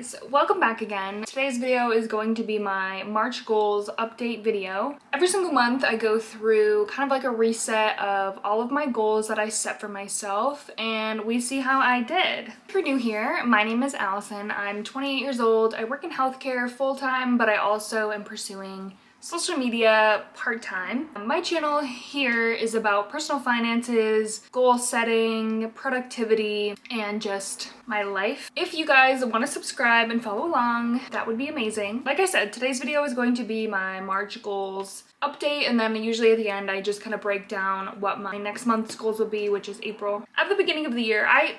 guys, welcome back again. Today's video is going to be my March goals update video. Every single month I go through kind of like a reset of all of my goals that I set for myself and we see how I did. If you're new here, my name is Allison. I'm 28 years old. I work in healthcare full-time, but I also am pursuing social media part-time. My channel here is about personal finances, goal setting, productivity, and just my life. If you guys want to subscribe and follow along, that would be amazing. Like I said, today's video is going to be my March goals update, and then usually at the end I just kind of break down what my next month's goals will be, which is April. At the beginning of the year, I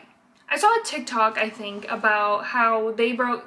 saw a TikTok, I think, about how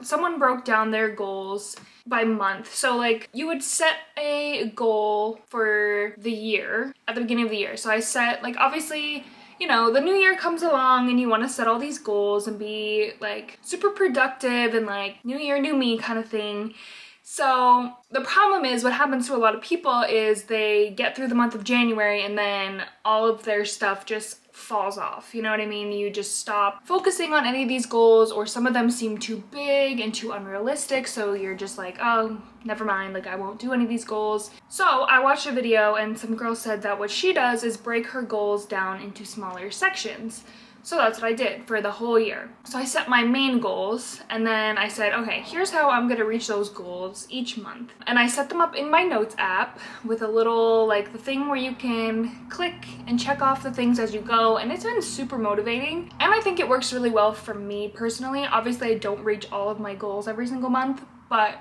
someone broke down their goals by month. So like you would set a goal for the year at the beginning of the year. So I set, like, obviously, you know, the new year comes along and you want to set all these goals and be like super productive and like new year, new me kind of thing. So the problem is, what happens to a lot of people is they get through the month of January and then all of their stuff just falls off. You know what I mean? You just stop focusing on any of these goals, or some of them seem too big and too unrealistic, so you're just like, oh, never mind, like I won't do any of these goals. So I watched a video and some girl said that what she does is break her goals down into smaller sections. So that's what I did for the whole year. So I set my main goals and then I said, okay, here's how I'm gonna reach those goals each month. And I set them up in my notes app with a little, like, the thing where you can click and check off the things as you go, and it's been super motivating. And I think it works really well for me personally. Obviously, I don't reach all of my goals every single month, but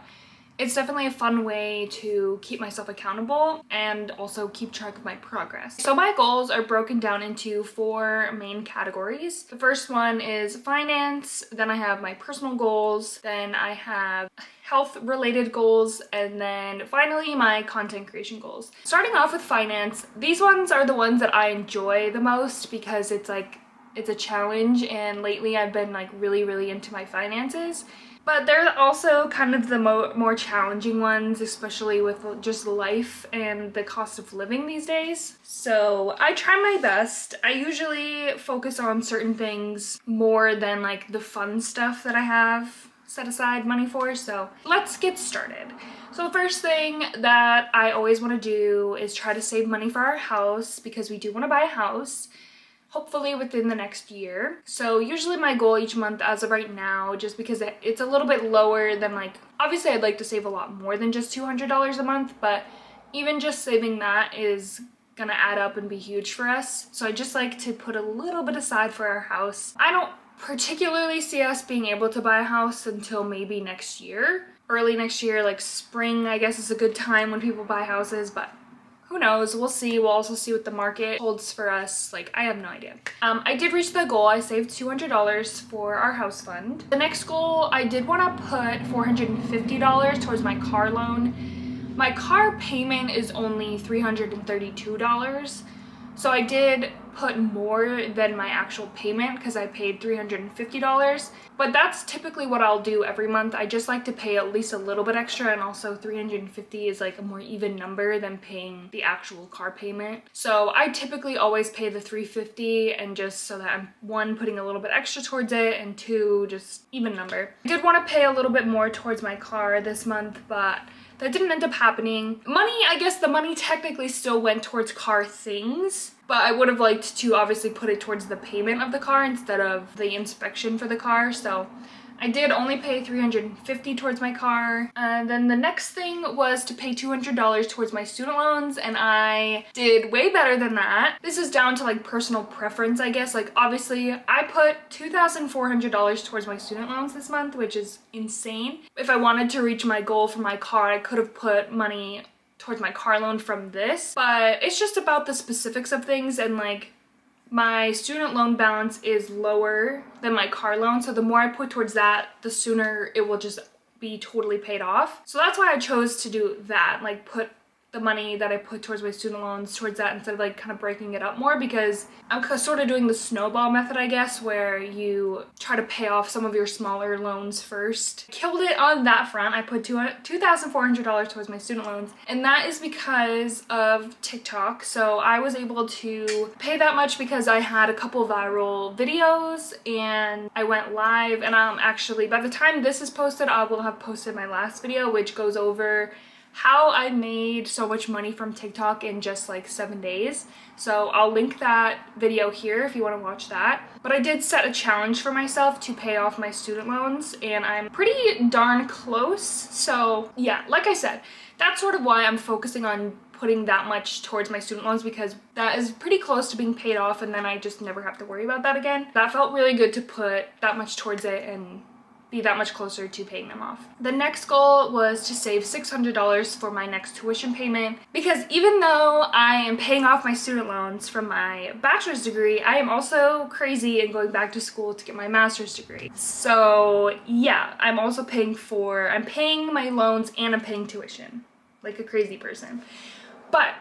it's definitely a fun way to keep myself accountable and also keep track of my progress. So my goals are broken down into 4 main categories. The first one is finance, then I have my personal goals, then I have health related goals, and then finally my content creation goals. Starting off with finance, these ones are the ones that I enjoy the most because it's a challenge, and lately I've been like really into my finances. But they're also kind of the more challenging ones, especially with just life and the cost of living these days. So I try my best. I usually focus on certain things more than like the fun stuff that I have set aside money for. So let's get started. So the first thing that I always want to do is try to save money for our house, because we do want to buy a house, hopefully within the next year. So usually my goal each month as of right now, just because it's a little bit lower than, like, obviously I'd like to save a lot more than just $200 a month, but even just saving that is gonna add up and be huge for us. So I just like to put a little bit aside for our house. I don't particularly see us being able to buy a house until maybe next year. Early next year, like spring, I guess, is a good time when people buy houses, but who knows? We'll see. We'll also see what the market holds for us. Like, I have no idea. I did reach the goal. I saved $200 for our house fund. The next goal, I did want to put $450 towards my car loan. My car payment is only $332. So I did put more than my actual payment because I paid $350, but that's typically what I'll do every month. I just like to pay at least a little bit extra, and also 350 is like a more even number than paying the actual car payment. So I typically always pay the 350, and just so that I'm, 1, putting a little bit extra towards it, and 2, just even number. I did want to pay a little bit more towards my car this month, but that didn't end up happening. Money, I guess the money technically still went towards car things, but I would have liked to obviously put it towards the payment of the car instead of the inspection for the car. So I did only pay $350 towards my car. And then the next thing was to pay $200 towards my student loans, and I did way better than that. This is down to like personal preference, I guess. Like, obviously I put $2,400 towards my student loans this month, which is insane. If I wanted to reach my goal for my car, I could have put money towards my car loan from this, but it's just about the specifics of things, and like, my student loan balance is lower than my car loan, so the more I put towards that, the sooner it will just be totally paid off. So that's why I chose to do that, like put the money that I put towards my student loans towards that instead of like kind of breaking it up more, because I'm sort of doing the snowball method, I guess, where you try to pay off some of your smaller loans first. Killed it on that front. I put $2,400 towards my student loans, and that is because of TikTok. So I was able to pay that much because I had a couple viral videos and I went live, and actually, by the time this is posted, I will have posted my last video, which goes over how I made so much money from TikTok in just like 7 days. So I'll link that video here if you want to watch that. But I did set a challenge for myself to pay off my student loans, and I'm pretty darn close. So yeah, like I said, that's sort of why I'm focusing on putting that much towards my student loans, because that is pretty close to being paid off, and then I just never have to worry about that again. That felt really good to put that much towards it and be that much closer to paying them off. The next goal was to save $600 for my next tuition payment, because even though I am paying off my student loans from my bachelor's degree, I am also crazy and going back to school to get my master's degree. So yeah, I'm paying my loans and I'm paying tuition like a crazy person. But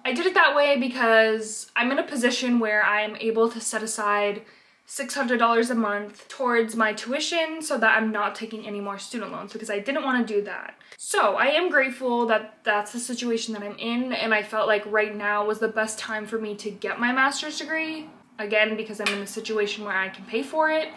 I did it that way because I'm in a position where I'm able to set aside $600 a month towards my tuition so that I'm not taking any more student loans, because I didn't want to do that. So I am grateful that that's the situation that I'm in, and I felt like right now was the best time for me to get my master's degree, again, because I'm in a situation where I can pay for it,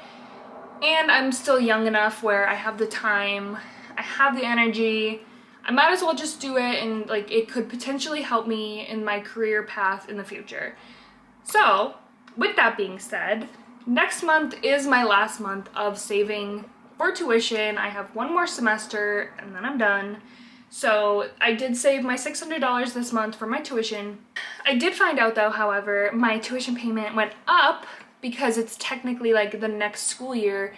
and I'm still young enough where I have the time, I have the energy. I might as well just do it, and like it could potentially help me in my career path in the future. So with that being said, next month is my last month of saving for tuition. I have one more semester and then I'm done. So I did save my $600 this month for my tuition. I did find out though, however, my tuition payment went up because it's technically like the next school year.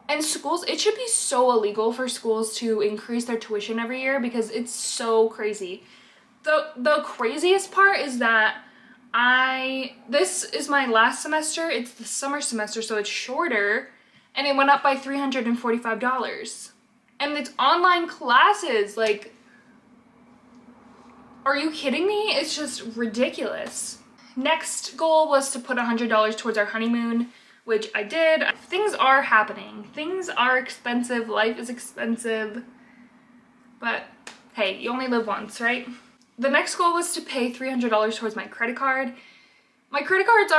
And schools, it should be so illegal for schools to increase their tuition every year because it's so crazy. The craziest part is that this is my last semester. It's the summer semester, so it's shorter, and it went up by $345. And it's online classes. Like, are you kidding me? It's just ridiculous. Next goal was to put $100 towards our honeymoon, which I did. Things are happening. Things are expensive. Life is expensive. But hey, you only live once, right? The next goal was to pay $300 towards my credit card. My credit cards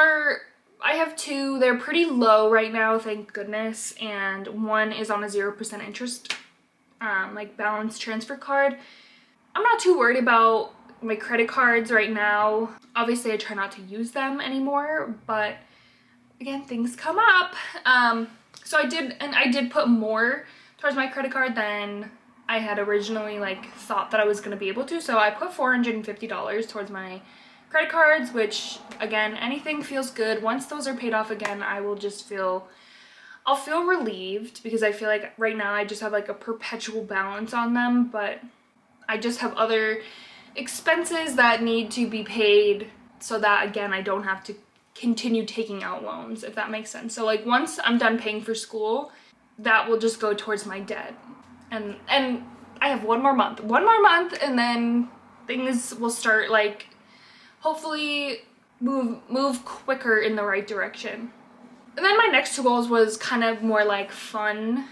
I have two. They're pretty low right now, thank goodness. And one is on a 0% interest, like balance transfer card. I'm not too worried about my credit cards right now. Obviously, I try not to use them anymore, but again, things come up. So I did put more towards my credit card than I had originally thought that I was going to be able to. So I put $450 towards my credit cards, which again, anything feels good. Once those are paid off again, I'll feel relieved, because I feel like right now I just have like a perpetual balance on them, but I just have other expenses that need to be paid so that again, I don't have to continue taking out loans, if that makes sense. So like once I'm done paying for school, that will just go towards my debt. And I have one more month, and then things will start like hopefully move quicker in the right direction. And then my next two goals was kind of more like fun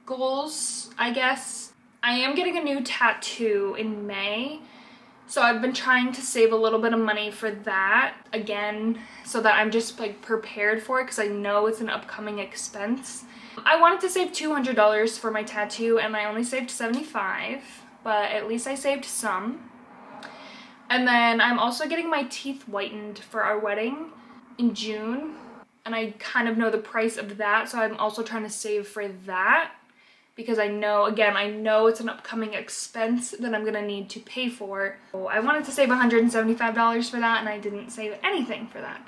goals, I guess. I am getting a new tattoo in May, so I've been trying to save a little bit of money for that again, so that I'm just like prepared for it, because I know it's an upcoming expense. I wanted to save $200 for my tattoo, and I only saved $75, but at least I saved some. And then I'm also getting my teeth whitened for our wedding in June, and I kind of know the price of that, so I'm also trying to save for that, because I know it's an upcoming expense that I'm gonna need to pay for. So I wanted to save $175 for that, and I didn't save anything for that.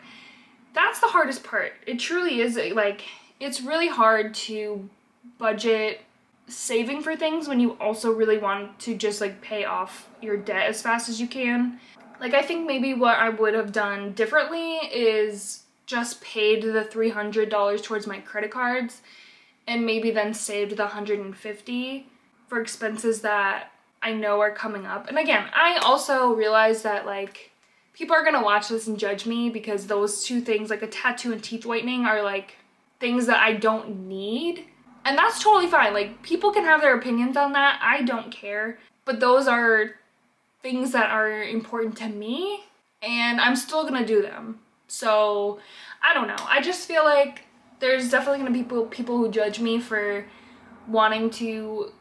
That's the hardest part. It truly is, like, it's really hard to budget saving for things when you also really want to just like pay off your debt as fast as you can. Like, I think maybe what I would have done differently is just paid the $300 towards my credit cards, and maybe then saved the $150 for expenses that I know are coming up. And again, I also realize that like people are gonna watch this and judge me because those two things, like a tattoo and teeth whitening, are like things that I don't need. And that's totally fine. Like, people can have their opinions on that. I don't care. But those are things that are important to me, and I'm still gonna do them. So, I don't know. I just feel like there's definitely gonna be people who judge me for wanting to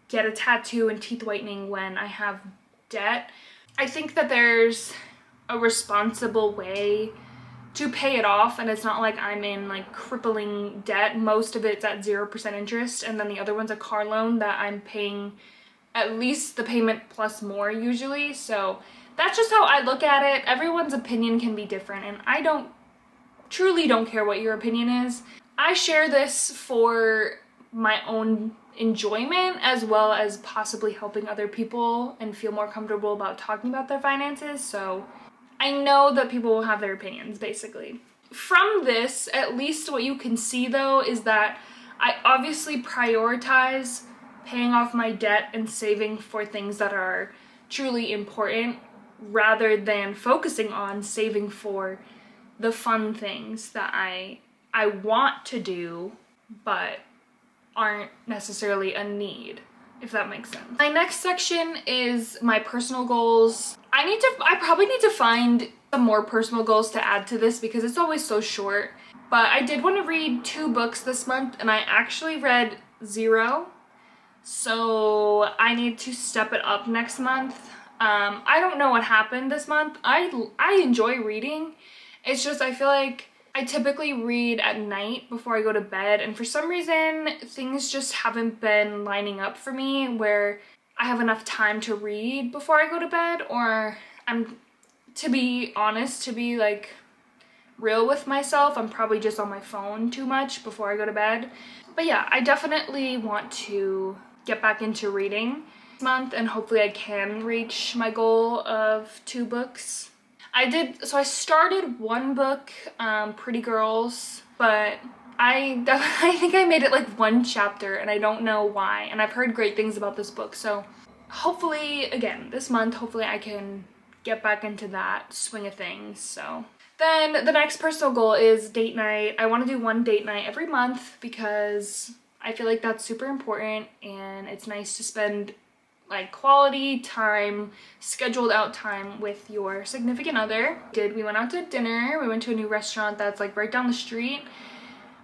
get a tattoo and teeth whitening when I have debt. I think that there's a responsible way to pay it off, and it's not like I'm in like crippling debt. Most of it's at 0% interest, and then the other one's a car loan that I'm paying at least the payment plus more usually. So that's just how I look at it. Everyone's opinion can be different, and I truly don't care what your opinion is. I share this for my own enjoyment as well as possibly helping other people and feel more comfortable about talking about their finances. So I know that people will have their opinions, basically. From this, at least what you can see though, is that I obviously prioritize paying off my debt and saving for things that are truly important rather than focusing on saving for the fun things that I want to do but aren't necessarily a need, if that makes sense. My next section is my personal goals. I probably need to find some more personal goals to add to this because it's always so short. But I did want to read 2 books this month, and I actually read 0. So I need to step it up next month. I don't know what happened this month. I enjoy reading. It's just I feel like I typically read at night before I go to bed, and for some reason things just haven't been lining up for me where I have enough time to read before I go to bed, or to be honest, to be like real with myself, I'm probably just on my phone too much before I go to bed. But yeah, I definitely want to get back into reading this month, and hopefully I can reach my goal of 2 books. So I started 1 book, Pretty Girls, but I think I made it like 1 chapter, and I don't know why, and I've heard great things about this book. So hopefully, again, this month, hopefully I can get back into that swing of things. So then the next personal goal is date night. I want to do 1 date night every month because I feel like that's super important, and it's nice to spend like quality time, scheduled out time with your significant other. We went out to dinner. We went to a new restaurant that's like right down the street,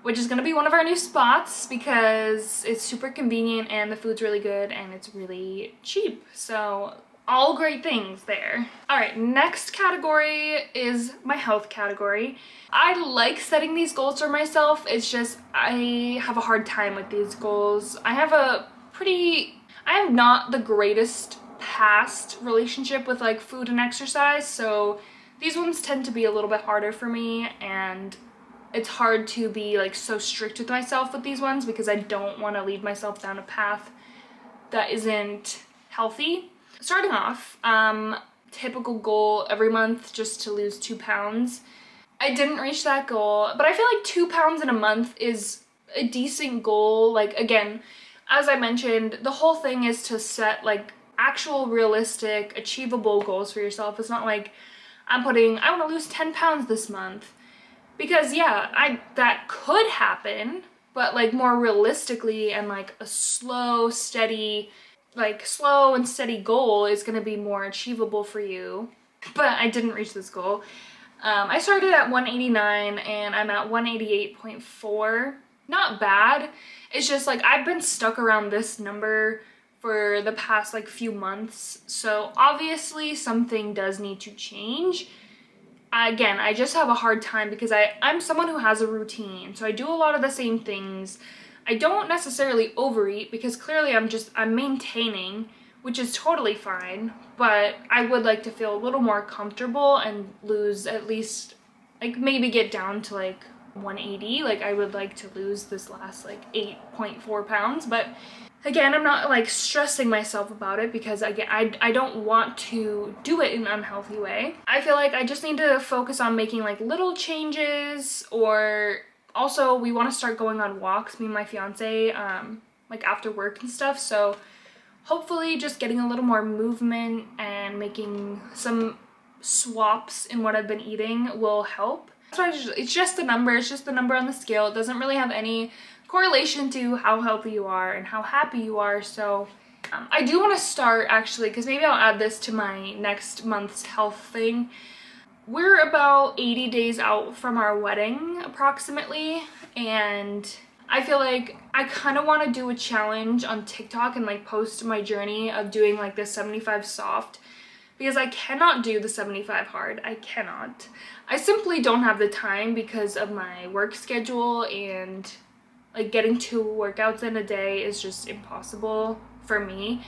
which is gonna be one of our new spots because it's super convenient and the food's really good and it's really cheap. So all great things there. All right, next category is my health category. I like setting these goals for myself. It's just I have a hard time with these goals. I have not the greatest past relationship with like food and exercise, so these ones tend to be a little bit harder for me, and it's hard to be like so strict with myself with these ones because I don't want to lead myself down a path that isn't healthy. Starting off, typical goal every month just to lose 2 pounds. I didn't reach that goal, but I feel like 2 pounds in a month is a decent goal. Like, again, as I mentioned, the whole thing is to set like actual realistic, achievable goals for yourself. It's not like I want to lose 10 pounds this month. Because yeah, that could happen, but like more realistically and like a slow and steady goal is going to be more achievable for you. But I didn't reach this goal. I started at 189 and I'm at 188.4. Not bad. It's just like I've been stuck around this number for the past like few months. So obviously something does need to change. Again, I just have a hard time because I'm someone who has a routine. So I do a lot of the same things. I don't necessarily overeat because clearly I'm maintaining, which is totally fine. But I would like to feel a little more comfortable and lose at least, like maybe get down to like 180. Like I would like to lose this last like 8.4 pounds. But again, I'm not like stressing myself about it because again, I don't want to do it in an unhealthy way. I feel like I just need to focus on making like little changes, or also we want to start going on walks, me and my fiance, like after work and stuff. So hopefully just getting a little more movement and making some swaps in what I've been eating will help. So it's just a number, it's just the number on the scale. It doesn't really have any correlation to how healthy you are and how happy you are. So I do want to start actually, because maybe I'll add this to my next month's health thing. We're about 80 days out from our wedding approximately, and I feel like I kind of want to do a challenge on TikTok and like post my journey of doing like the 75 soft, because I cannot do the 75 hard. I cannot. I simply don't have the time because of my work schedule, and like getting 2 workouts in a day is just impossible for me.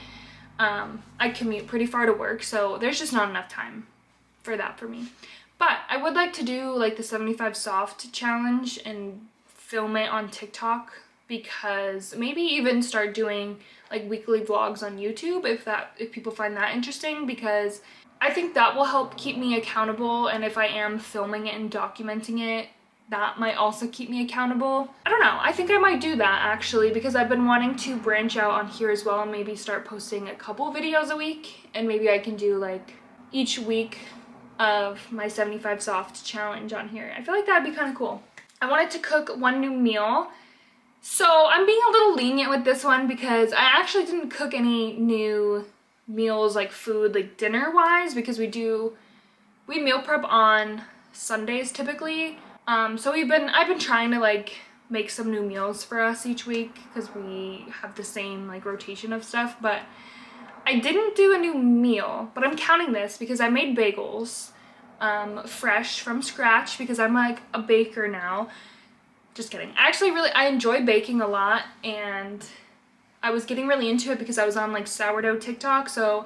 I commute pretty far to work, so there's just not enough time for that for me. But I would like to do like the 75 soft challenge and film it on TikTok, because maybe even start doing like weekly vlogs on YouTube if people find that interesting, because I think that will help keep me accountable, and if I am filming it and documenting it, that might also keep me accountable. I don't know, I think I might do that actually, because I've been wanting to branch out on here as well and maybe start posting a couple videos a week, and maybe I can do like each week of my 75 soft challenge on here. I feel like that'd be kind of cool. I wanted to cook 1 new meal, so I'm being a little lenient with this one because I actually didn't cook any new meals, like food, like dinner wise, because we meal prep on Sundays typically. So I've been trying to like make some new meals for us each week, because we have the same like rotation of stuff, but I didn't do a new meal. But I'm counting this because I made bagels fresh from scratch, because I'm like a baker now. Just kidding. Actually, I enjoy baking a lot, and I was getting really into it because I was on like sourdough TikTok. So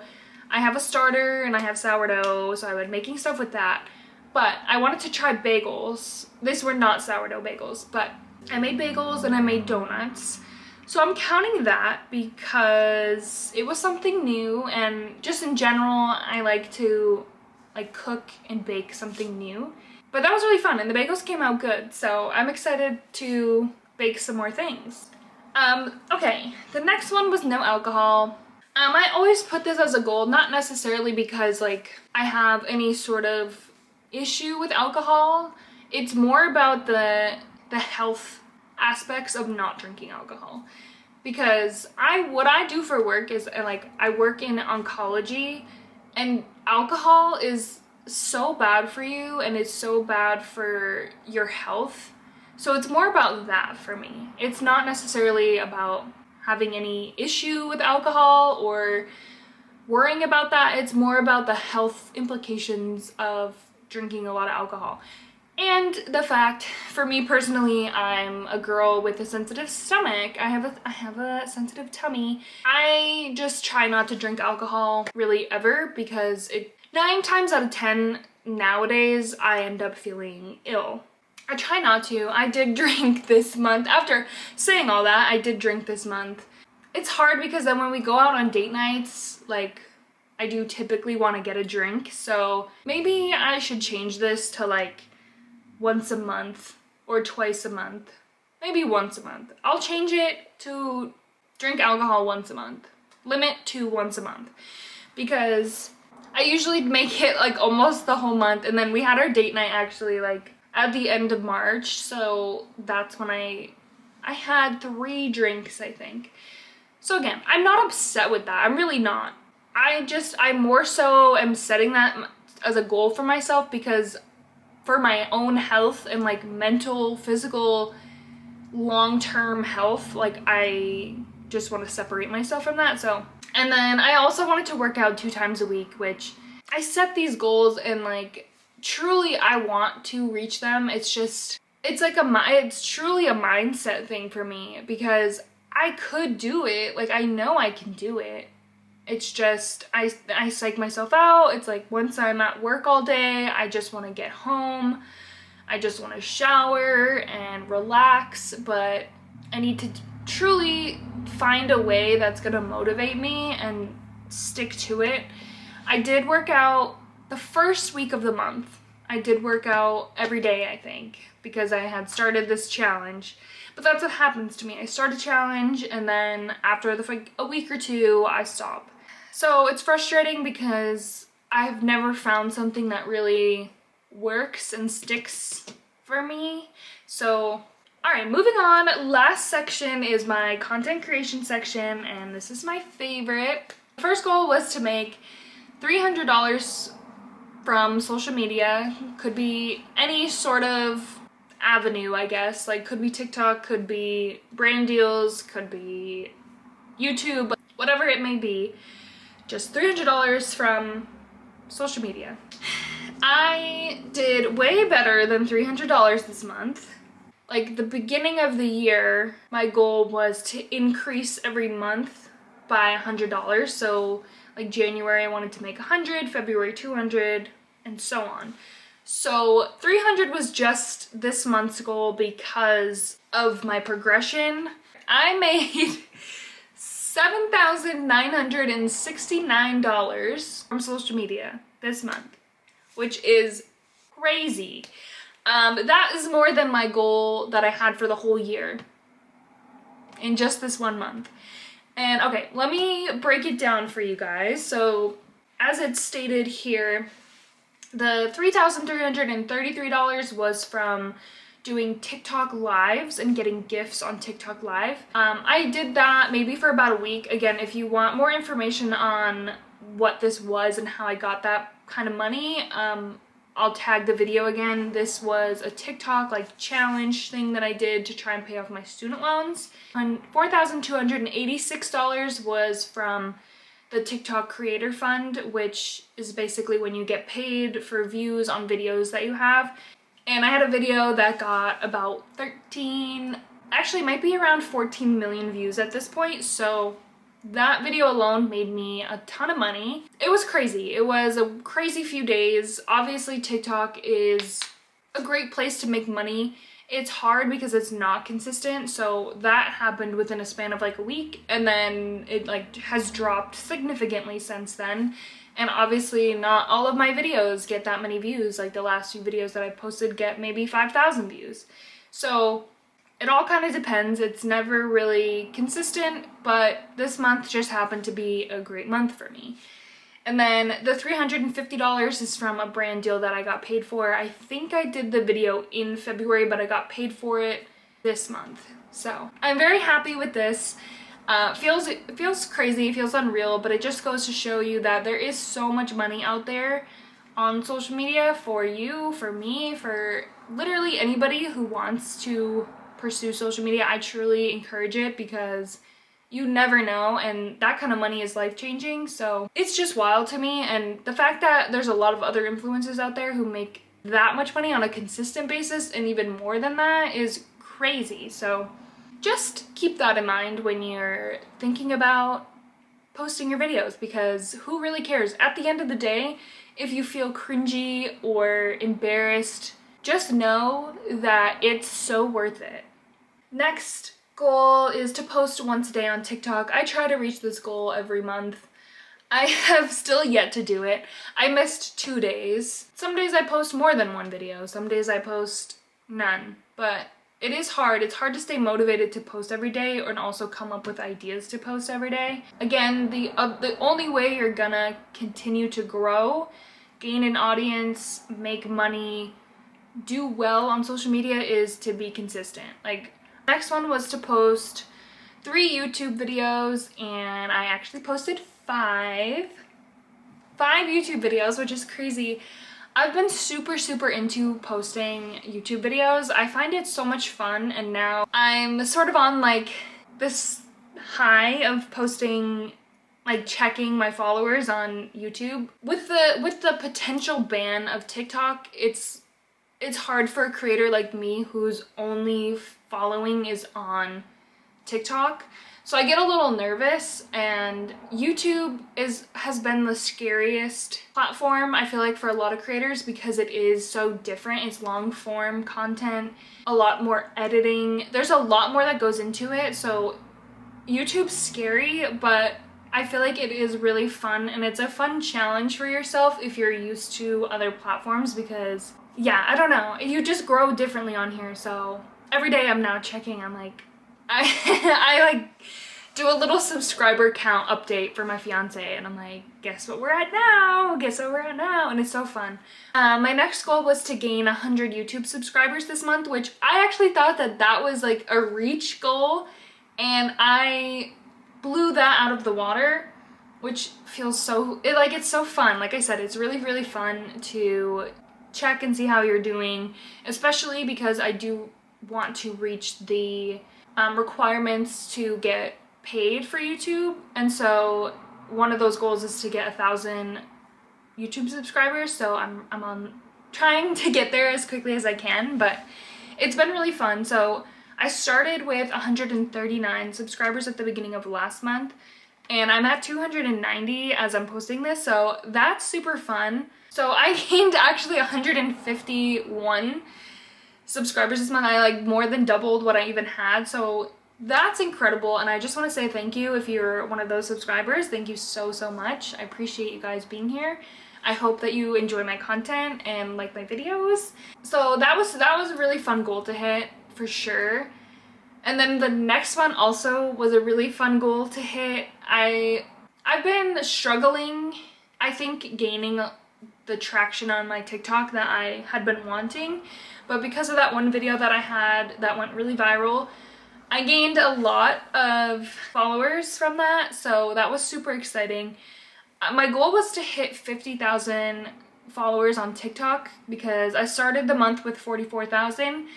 I have a starter and I have sourdough, so I was making stuff with that. But I wanted to try bagels. These were not sourdough bagels, but I made bagels and I made donuts. So I'm counting that because it was something new, and just in general, I like to like cook and bake something new. But that was really fun, and the bagels came out good, so I'm excited to bake some more things. Okay, the next one was no alcohol. I always put this as a goal, not necessarily because like I have any sort of issue with alcohol. It's more about the health aspects of not drinking alcohol, because what I do for work is like I work in oncology, and alcohol is so bad for you and it's so bad for your health. So it's more about that for me. It's not necessarily about having any issue with alcohol or worrying about that. It's more about the health implications of drinking a lot of alcohol. And the fact, for me personally, I'm a girl with a sensitive stomach. I have a sensitive tummy. I just try not to drink alcohol really ever, because 9 times out of 10 nowadays I end up feeling ill. I try not to. I did drink this month. After saying all that, I did drink this month. It's hard because then when we go out on date nights, like I do typically want to get a drink. So maybe I should change this to like once a month or twice a month. Maybe once a month. I'll change it to drink alcohol once a month. Limit to once a month. Because I usually make it like almost the whole month, and then we had our date night actually like at the end of March, so that's when I had 3 drinks, I think. So again, I'm not upset with that. I'm really not. I more so am setting that as a goal for myself, because for my own health and like mental, physical, long-term health, like I just want to separate myself from that. So, and then I also wanted to work out 2 times a week, which I set these goals and like truly I want to reach them. It's just, it's truly a mindset thing for me, because I could do it. Like I know I can do it. It's just, I psych myself out. It's like once I'm at work all day, I just want to get home. I just want to shower and relax, but I need to truly find a way that's going to motivate me and stick to it. I did work out the first week of the month. I did work out every day, I think. because I had started this challenge. But that's what happens to me. I start a challenge and then after like a week or two, I stop. So it's frustrating because I've never found something that really works and sticks for me. So, all right, moving on. Last section is my content creation section, and this is my favorite. The first goal was to make $300 from social media. Could be any sort of avenue, I guess. Like, could be TikTok, could be brand deals, could be YouTube, whatever it may be. Just $300 from social media. I did way better than $300 this month. Like, the beginning of the year, my goal was to increase every month by $100. So like January, I wanted to make 100, February 200, and so on. So 300 was just this month's goal because of my progression. I made $7,969 from social media this month, which is crazy. That is more than my goal that I had for the whole year in just this 1 month. And okay, let me break it down for you guys. So as it's stated here, the $3,333 was from doing TikTok lives and getting gifts on TikTok live. I did that maybe for about a week. Again, if you want more information on what this was and how I got that kind of money, I'll tag the video again. This was a TikTok like challenge thing that I did to try and pay off my student loans. And $4,286 was from the TikTok Creator Fund, which is basically when you get paid for views on videos that you have. And I had a video that got about 13, actually might be around 14 million views at this point. So that video alone made me a ton of money. It was crazy. It was a crazy few days. Obviously, TikTok is a great place to make money. It's hard because it's not consistent. So that happened within a span of like a week, and then it like has dropped significantly since then. And obviously not all of my videos get that many views. Like the last few videos that I posted get maybe 5,000 views. So it all kind of depends. It's never really consistent, but this month just happened to be a great month for me. And then the $350 is from a brand deal that I got paid for. I think I did the video in February, but I got paid for it this month. So I'm very happy with this. It feels crazy, it feels unreal, but it just goes to show you that there is so much money out there on social media for you, for me, for literally anybody who wants to pursue social media. I truly encourage it because you never know, and that kind of money is life-changing. So it's just wild to me, and the fact that there's a lot of other influencers out there who make that much money on a consistent basis and even more than that is crazy. So just keep that in mind when you're thinking about posting your videos, because who really cares? At the end of the day, if you feel cringy or embarrassed, just know that it's so worth it. Next goal is to post once a day on TikTok. I try to reach this goal every month. I have still yet to do it. I missed 2 days. Some days I post more than one video. Some days I post none. But it is hard. It's hard to stay motivated to post every day and also come up with ideas to post every day. Again, the only way you're gonna continue to grow, gain an audience, make money, do well on social media is to be consistent. Like, next one was to post 3 YouTube videos, and I actually posted 5 YouTube videos, which is crazy. I've been super into posting YouTube videos. I find it so much fun, and now I'm sort of on like this high of posting, like checking my followers on YouTube. With the potential ban of TikTok, it's hard for a creator like me whose only following is on TikTok. So I get a little nervous, and YouTube has been the scariest platform, I feel like, for a lot of creators because it is so different. It's long form content, a lot more editing. There's a lot more that goes into it. So YouTube's scary, but I feel like it is really fun, and it's a fun challenge for yourself if you're used to other platforms, because yeah, I don't know. You just grow differently on here. So every day I'm now checking. I'm like, I like do a little subscriber count update for my fiance, and I'm like, guess what we're at now? Guess what we're at now? And it's so fun. My next goal was to gain 100 YouTube subscribers this month, which I actually thought that that was like a reach goal, and I blew that out of the water, which feels so, it's so fun. Like I said, it's really, really fun to check and see how you're doing, especially because I do want to reach the requirements to get paid for YouTube. And so one of those goals is to get 1,000 YouTube subscribers. So I'm on trying to get there as quickly as I can, but it's been really fun. So I started with 139 subscribers at the beginning of last month, and I'm at 290 as I'm posting this, so that's super fun. So I gained actually 151 subscribers this month. I like more than doubled what I even had, so that's incredible. And I just want to say thank you if you're one of those subscribers. Thank you so, so much. I appreciate you guys being here. I hope that you enjoy my content and like my videos. So that was a really fun goal to hit for sure. And then the next one also was a really fun goal to hit. I've been struggling, I think, gaining the traction on my TikTok that I had been wanting, but because of that one video that I had that went really viral, I gained a lot of followers from that, so that was super exciting. My goal was to hit 50,000 followers on TikTok because I started the month with 44,000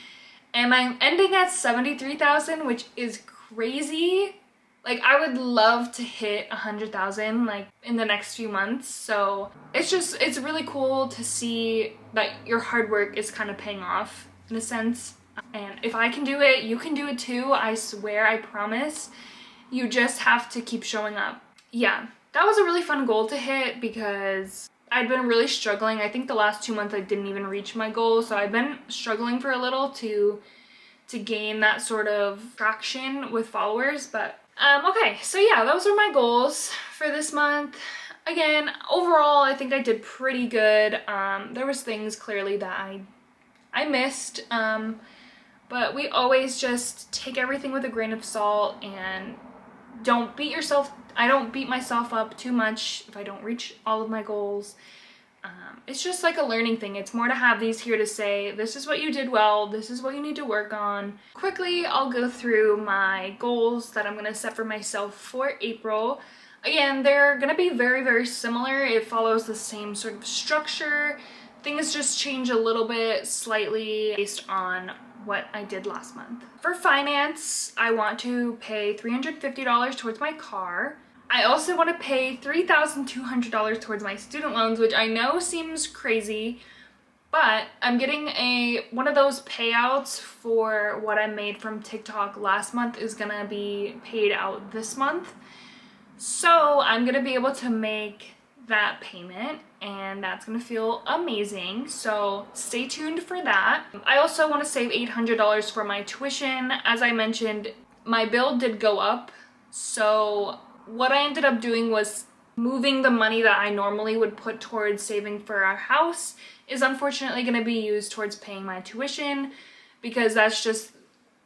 and I'm ending at 73,000, which is crazy. Like, I would love to hit 100,000 like in the next few months. So it's really cool to see that your hard work is kind of paying off in a sense. And if I can do it, you can do it too. I swear, I promise. You just have to keep showing up. Yeah, that was a really fun goal to hit because I'd been really struggling. I think the last 2 months I didn't even reach my goal. So I've been struggling for a little to gain that sort of traction with followers. But okay, so yeah, those are my goals for this month. Again, overall, I think I did pretty good. There was things clearly that I missed, but we always just take everything with a grain of salt and don't beat yourself. I don't beat myself up too much if I don't reach all of my goals. It's just like a learning thing. It's more to have these here to say, this is what you did well, this is what you need to work on. Quickly, I'll go through my goals that I'm gonna set for myself for April. Again, they're gonna be very, very similar. It follows the same sort of structure. Things just change a little bit, slightly, based on what I did last month. For finance, I want to pay $350 towards my car. I also want to pay $3,200 towards my student loans, which I know seems crazy, but I'm getting one of those payouts for what I made from TikTok last month is gonna be paid out this month. So I'm gonna be able to make that payment, and that's gonna feel amazing. So stay tuned for that. I also want to save $800 for my tuition. As I mentioned, my bill did go up, so what I ended up doing was moving the money that I normally would put towards saving for our house is unfortunately going to be used towards paying my tuition, because that's just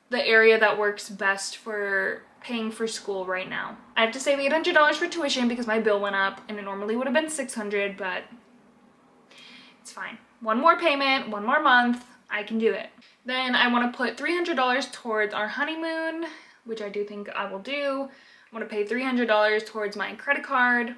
the area that works best for paying for school right now. I have to save $800 for tuition because my bill went up, and it normally would have been $600, but it's fine. One more payment, one more month, I can do it. Then I want to put $300 towards our honeymoon, which I do think I will do. I'm going to pay $300 towards my credit card,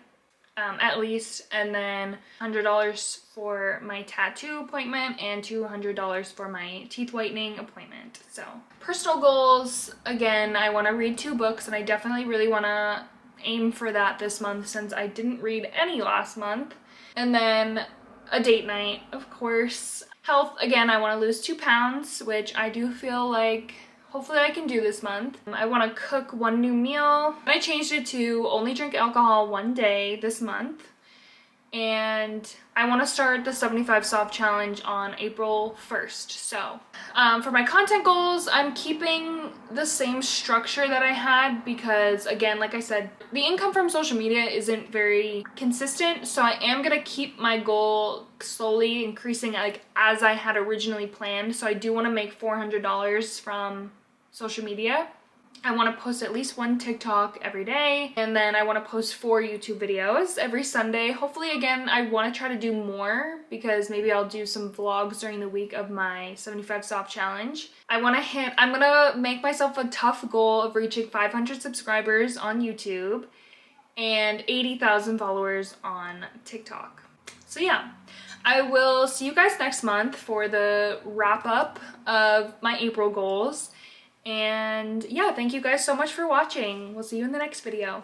at least, and then $100 for my tattoo appointment and $200 for my teeth whitening appointment. So personal goals, again, I want to read 2 books, and I definitely really want to aim for that this month since I didn't read any last month. And then a date night, of course. Health, again, I want to lose 2 pounds, which I do feel like hopefully I can do this month. I want to cook 1 new meal. I changed it to only drink alcohol 1 day this month. and I want to start the 75 soft challenge on April 1st. So for my content goals, I'm keeping the same structure that I had because, again, like I said, the income from social media isn't very consistent, so I am gonna keep my goal slowly increasing like as I had originally planned. So I do want to make $400 from social media. I want to post at least one TikTok every day, and then I want to post 4 YouTube videos every Sunday. Hopefully, again, I want to try to do more because maybe I'll do some vlogs during the week of my 75 soft challenge. I'm gonna make myself a tough goal of reaching 500 subscribers on YouTube and 80,000 followers on TikTok. So yeah, I will see you guys next month for the wrap up of my April goals. And yeah, thank you guys so much for watching. We'll see you in the next video.